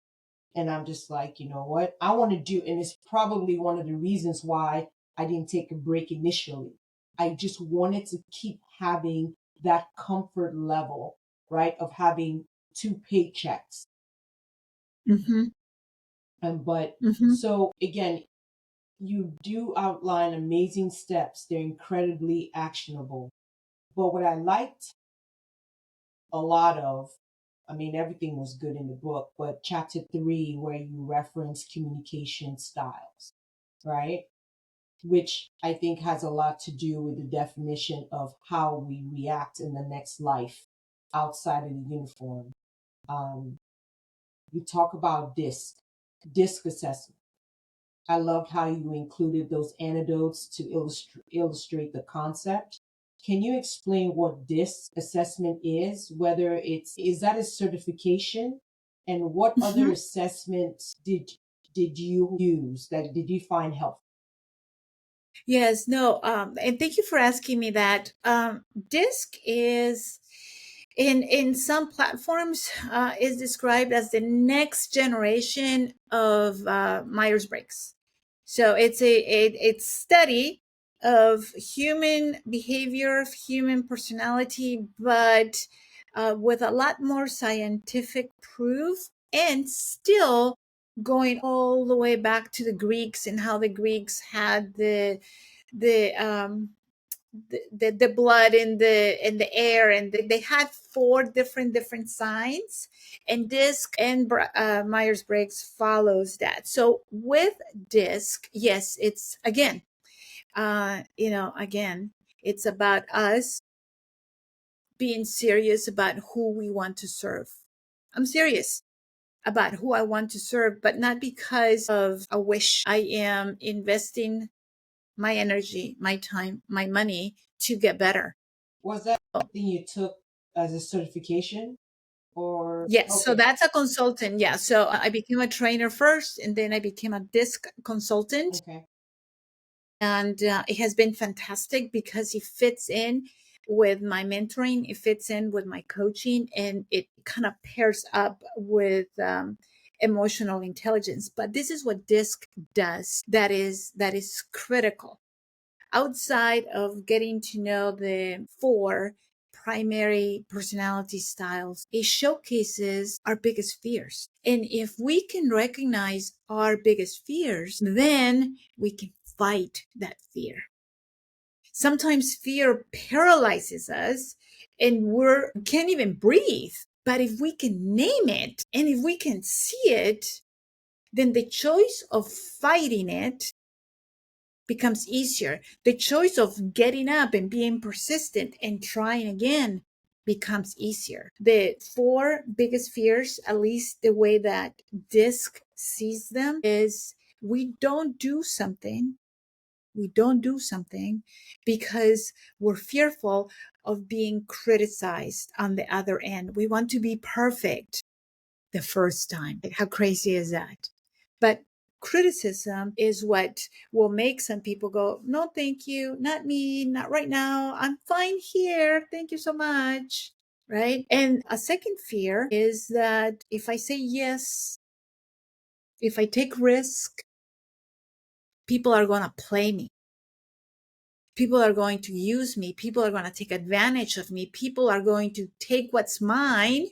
And I'm just like, you know what? I want to do, and it's probably one of the reasons why I didn't take a break initially. I just wanted to keep having that comfort level, right? Of having two paychecks. Mhm. But Mhm. so again, you do outline amazing steps. They're incredibly actionable. But what I liked a lot of, I mean, everything was good in the book, but chapter 3, where you reference communication styles, right? Which I think has a lot to do with the definition of how we react in the next life outside of the uniform. Um, you talk about disc assessment. I loved how you included those anecdotes to illustrate the concept. Can you explain what DISC assessment is? Whether is that a certification, and what other Mhm. assessments did you use that did you find helpful? Yes, no, and thank you for asking me that. Disc is in some platforms is described as the next generation of Myers-Briggs. So it's study of human behavior, of human personality, but with a lot more scientific proof, and still going all the way back to the Greeks and how the Greeks had the the blood in the air, and they had four different signs, and disc and Myers-Briggs follows that. So with disc, yes, it's again, again, it's about us being serious about who we want to serve. I'm serious about who I want to serve, but not because of a wish. I am investing my energy, my time, my money to get better. Was that something you took as a certification, or Yes, so okay? that's a consultant. Yeah, so I became a trainer first, and then I became a disc consultant. Okay. And it has been fantastic because it fits in with my mentoring, it fits in with my coaching, and it kind of pairs up with emotional intelligence. But this is what disc does, that is critical outside of getting to know the four primary personality styles, it showcases our biggest fears. And if we can recognize our biggest fears, then we can fight that fear. Sometimes fear paralyzes us and we can't even breathe. But if we can name it and if we can see it, then the choice of fighting it becomes easier. The choice of getting up and being persistent and trying again becomes easier. The four biggest fears, at least the way that DISC sees them, is we don't do something. We don't do something because we're fearful of being criticized on the other end. We want to be perfect the first time. How crazy is that? But criticism is what will make some people go, no, thank you, not me, not right now. I'm fine here. Thank you so much. Right. And a second fear is that if I say yes, if I take risk, people are going to play me. People are going to use me. People are going to take advantage of me. People are going to take what's mine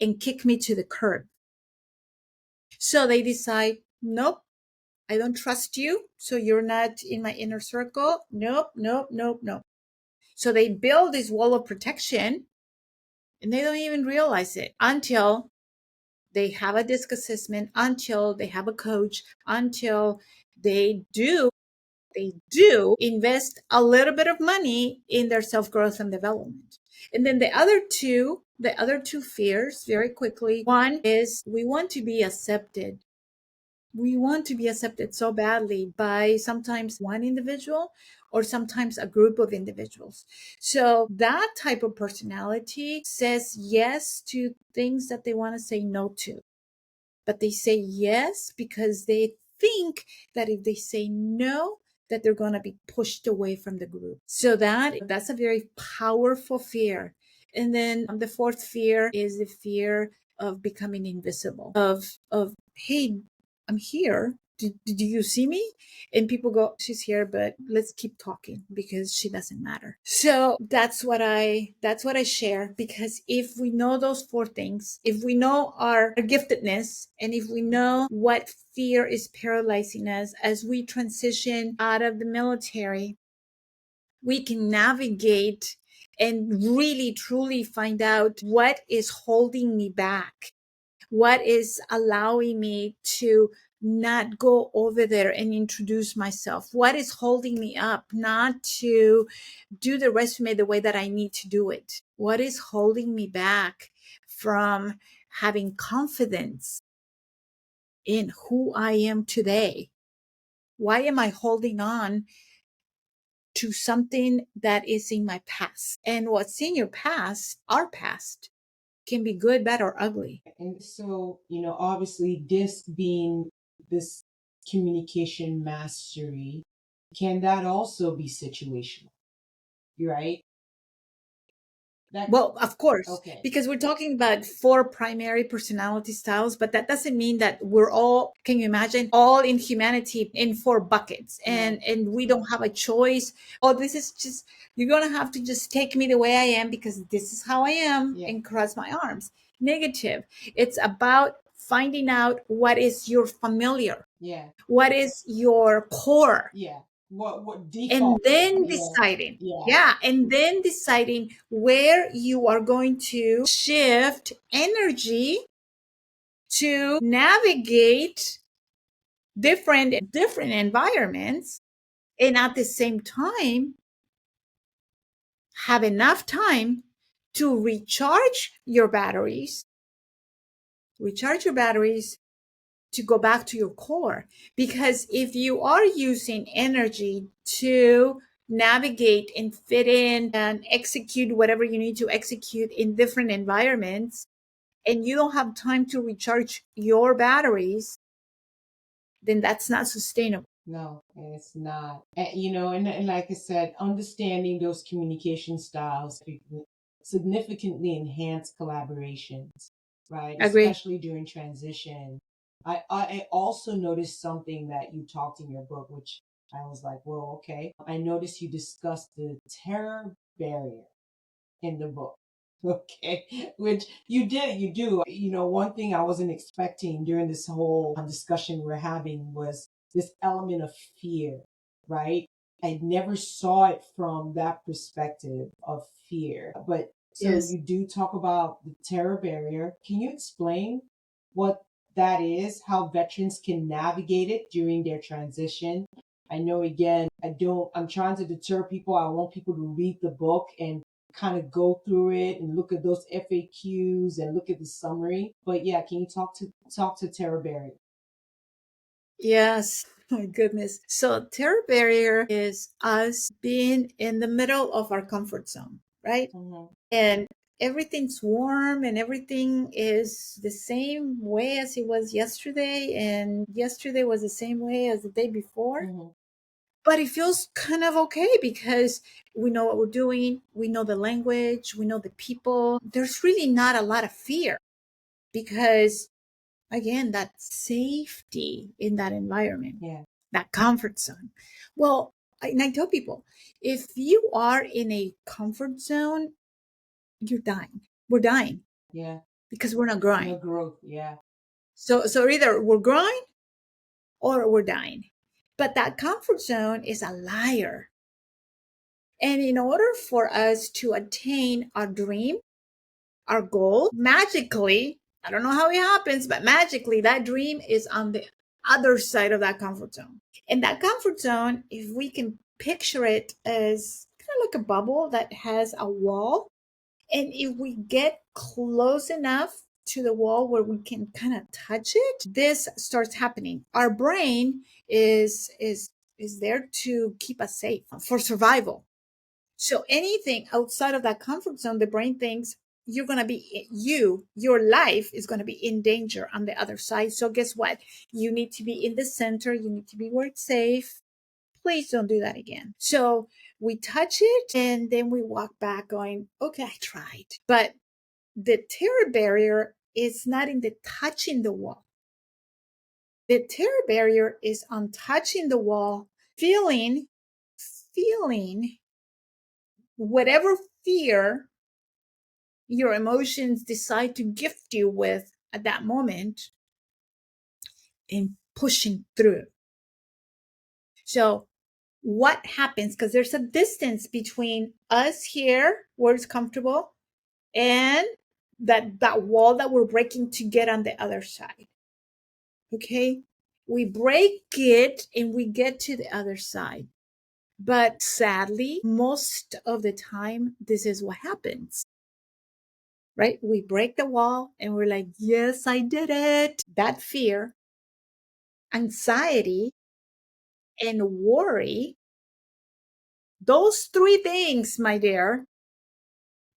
and kick me to the curb. So they decide, nope, I don't trust you. So you're not in my inner circle. Nope, nope, nope, nope. So they build this wall of protection and they don't even realize it until they have a disc assessment, until they have a coach, until they do invest a little bit of money in their self-growth and development. And then the other two fears, very quickly. One is we want to be accepted. We want to be accepted so badly by sometimes one individual or sometimes a group of individuals. So that type of personality says yes to things that they want to say no to. But they say yes because they think that if they say no, that they're going to be pushed away from the group. So that's a very powerful fear. And then the fourth fear is the fear of becoming invisible, of hey, I'm here. Do you see me? And people go, she's here, but let's keep talking because she doesn't matter. So that's what I share, because if we know those four things, if we know our giftedness, and if we know what fear is paralyzing us as we transition out of the military, we can navigate and really truly find out what is holding me back, what is allowing me to not go over there and introduce myself, what is holding me up not to do the resume the way that I need to do it, what is holding me back from having confidence in who I am today. Why am I holding on to something that is in my past? And what's in your past, our past, can be good, bad, or ugly. And so, obviously, DISC being this communication mastery, can that also be situational? You're right? Well, of course, Okay. because we're talking about four primary personality styles, but that doesn't mean that we're all, can you imagine, all in humanity in four buckets, and we don't have a choice. Oh, this is just, you're going to have to just take me the way I am because this is how I am, and cross my arms. Negative. It's about finding out what is your familiar. Yeah. What is your core? Yeah. What default? And then deciding, and then deciding where you are going to shift energy to navigate different environments, and at the same time have enough time to recharge your batteries to go back to your core. Because if you are using energy to navigate and fit in and execute whatever you need to execute in different environments, and you don't have time to recharge your batteries, then that's not sustainable. No, it's not. And like I said, understanding those communication styles significantly enhance collaborations, right? Agree. Especially during transition. I also noticed something that you talked in your book, which I was like, whoa, okay. I noticed you discussed the terror barrier. in the book. Okay, which you do. One thing I wasn't expecting during this whole discussion we're having was this element of fear, right? I never saw it from that perspective of fear. But so Yes. you do talk about the terror barrier. Can you explain what that is, how veterans can navigate it during their transition? I know, again, I'm trying to deter people. I want people to read the book and kind of go through it and look at those FAQs and look at the summary. But yeah, can you talk to Terra Berry? Yes. My goodness. So, terror barrier is us being in the middle of our comfort zone, right? Mm-hmm. And everything's warm and everything is the same way as it was yesterday. And yesterday was the same way as the day before. Mm-hmm. But it feels kind of okay because we know what we're doing, we know the language, we know the people. There's really not a lot of fear because, again, that safety in that environment, Yeah. that comfort zone. Well, and I tell people, if you are in a comfort zone, you're dying. We're dying Yeah. because we're not No growing. growth. Yeah. So either we're growing or we're dying. But that comfort zone is a liar. And in order for us to attain our dream, our goal, magically, I don't know how it happens, but magically, that dream is on the other side of that comfort zone. And that comfort zone, if we can picture it as kind of like a bubble that has a wall, and if we get close enough to the wall where we can kind of touch it, this starts happening. Our brain is there to keep us safe for survival. So anything outside of that comfort zone, the brain thinks you're going to be your life is going to be in danger on the other side. So guess what? You need to be in the center. You need to be where it's safe. Please don't do that again. So we touch it and then we walk back going, okay, I tried. But the terror barrier is not in the touching the wall. The terror barrier is on touching the wall, feeling whatever fear your emotions decide to gift you with at that moment and pushing through. So, what happens? Because there's a distance between us here where it's comfortable and that wall that we're breaking to get on the other side. Okay? We break it and we get to the other side. But sadly, most of the time, this is what happens. Right? We break the wall and we're like, yes, I did it. That fear, anxiety, and worry, those three things, my dear,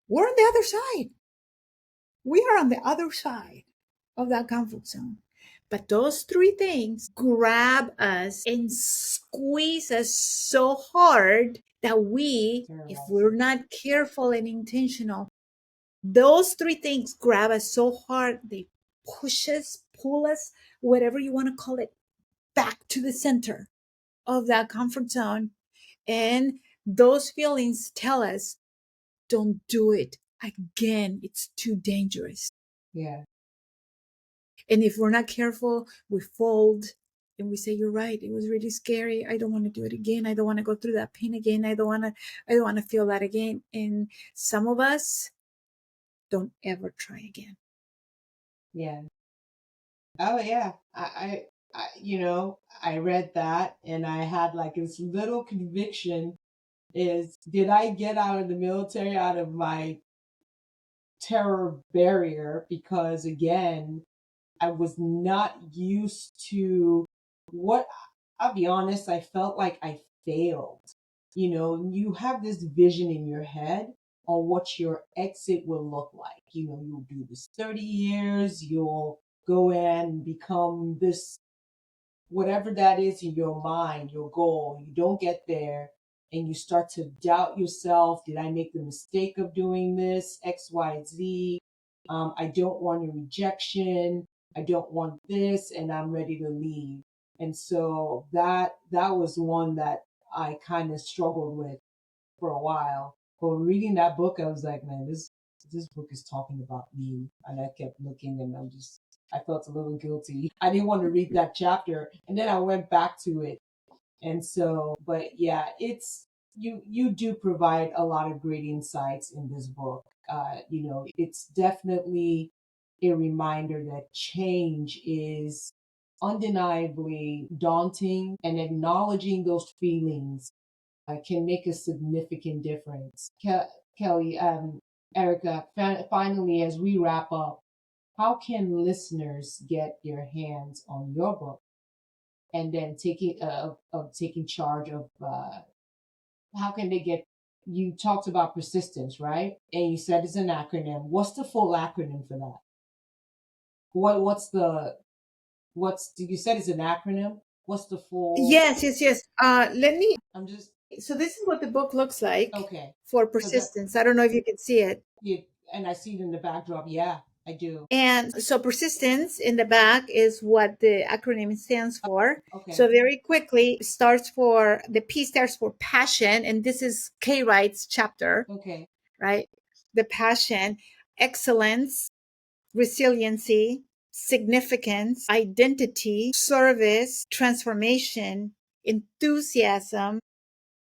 we're on the other side. We are on the other side of that comfort zone. But those three things grab us and squeeze us so hard that if we're not careful and intentional, those three things grab us so hard, they push us, pull us, whatever you want to call it, back to the center of that comfort zone. And those feelings tell us, don't do it again. It's too dangerous. Yeah. And if we're not careful, we fold and we say, you're right. It was really scary. I don't want to do it again. I don't want to go through that pain again. I don't want to feel that again. And some of us don't ever try again. Yeah. Oh yeah. I read that and I had like this little conviction is did I get out of the military out of my terror barrier? Because again, I was not used to what I'll be honest, I felt like I failed. You have this vision in your head on what your exit will look like. You'll do this 30 years, you'll go in and become this whatever that is in your mind, your goal, you don't get there and you start to doubt yourself. Did I make the mistake of doing this? X, Y, Z. I don't want a rejection. I don't want this and I'm ready to leave. And so that was one that I kind of struggled with for a while. But reading that book, I was like, man, this book is talking about me. And I kept looking, and I felt a little guilty. I didn't want to read that chapter, and then I went back to it. And so, but yeah, it's you do provide a lot of great insights in this book. It's definitely a reminder that change is undeniably daunting, and acknowledging those feelings can make a significant difference. Kelly, Erica, finally, as we wrap up, how can listeners get their hands on your book, and then taking charge of how can they get? You talked about persistence, right? And you said it's an acronym. What's the full acronym for that? What's you said it's an acronym? What's the full? Yes, yes, yes. Let me. I'm just So this is what the book looks like okay for because persistence. I don't know if you can see it. you and I see it in the backdrop. Yeah, I do. And so persistence in the back is what the acronym stands for. Okay. So very quickly, the P stands for passion, and this is K Wright's chapter, Okay. right? The passion, excellence, resiliency, significance, identity, service, transformation, enthusiasm,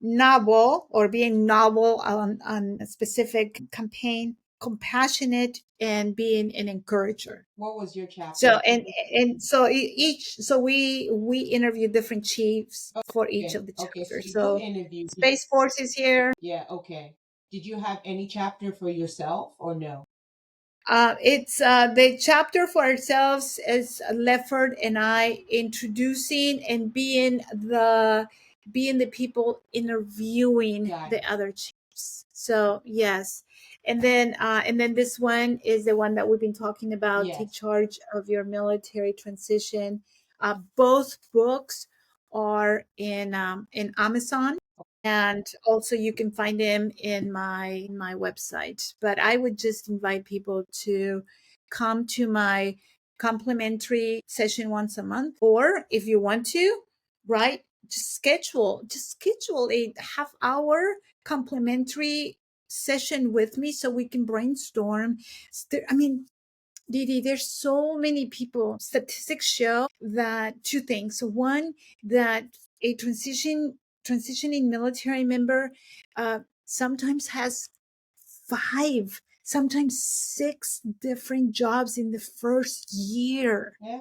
novel or being novel on a specific campaign, compassionate, and being an encourager. What was your chapter? So and so each so we interview different chiefs for each Okay. of the Okay. So chapters. you do So interviews. Space Force is here. Yeah. Okay. Did you have any chapter for yourself or no? It's the chapter for ourselves is Lefford and I introducing and being the people interviewing Got the it. other chiefs. So yes, and then this one is the one that we've been talking about. Take Yes. charge of your military transition. Both books are in Amazon, and also you can find them in my website. But I would just invite people to come to my complimentary session once a month, or if you want to, right, just schedule a half hour complimentary session with me so we can brainstorm. I mean, Didi, there's so many people. Statistics show that two things. So one, that a transitioning military member sometimes has five, sometimes six different jobs in the first year. Yeah.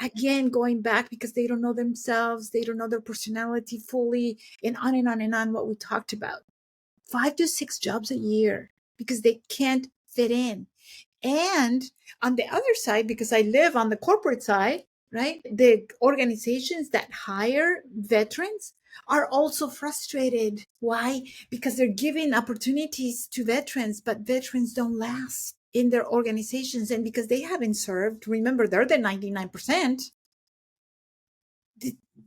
Again, going back because they don't know themselves, they don't know their personality fully, and on and on and on. What we talked about, 5 to 6 jobs a year because they can't fit in. And on the other side, because I live on the corporate side, right? The organizations that hire veterans are also frustrated. Why? Because they're giving opportunities to veterans, but veterans don't last in their organizations. And because they haven't served, remember, they're the 99%,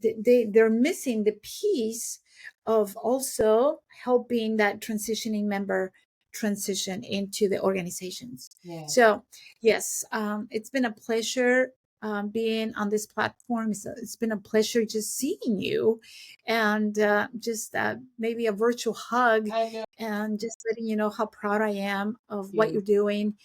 they're missing the piece of also helping that transitioning member transition into the organizations. Yeah. So yes, it's been a pleasure being on this platform. It's been a pleasure just seeing you, and just maybe a virtual hug, I know. and just letting you know how proud I am of what You. you're doing.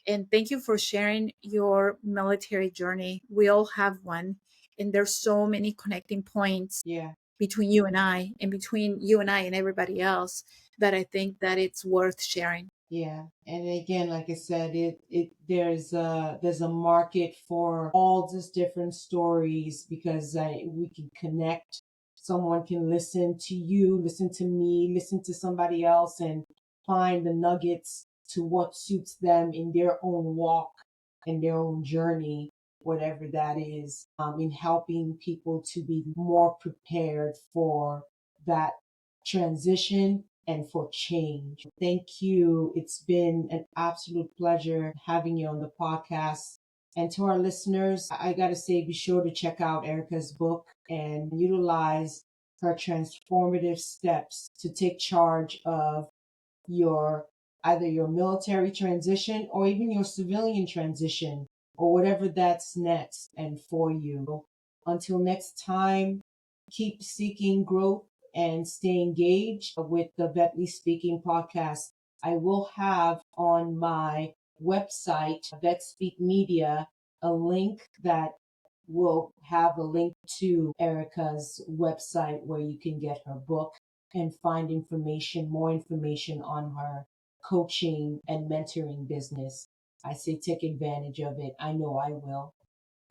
And thank you for sharing your military journey. We all have one, and there's so many connecting points Yeah. between you and I, and between you and I and everybody else, that I think that it's worth sharing. Yeah. And again, like I said, there's a market for all these different stories because we can connect. Someone can listen to you, listen to me, listen to somebody else, and find the nuggets to what suits them in their own walk and their own journey, whatever that is, in helping people to be more prepared for that transition and for change. Thank you. It's been an absolute pleasure having you on the podcast. And to our listeners, I got to say, be sure to check out Ericka's book and utilize her transformative steps to take charge of your either your military transition or even your civilian transition or whatever that's next and for you. Until next time, keep seeking growth and stay engaged with the Vetley Speaking podcast. I will have on my website, Vet Speak Media, a link that will have a link to Ericka's website where you can get her book and find information, more information on her coaching and mentoring business. I say take advantage of it. I know I will.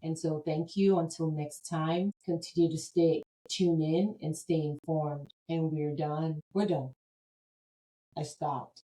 And so thank you. Until next time, continue to tune in and stay informed. And we're done. We're done. I stopped.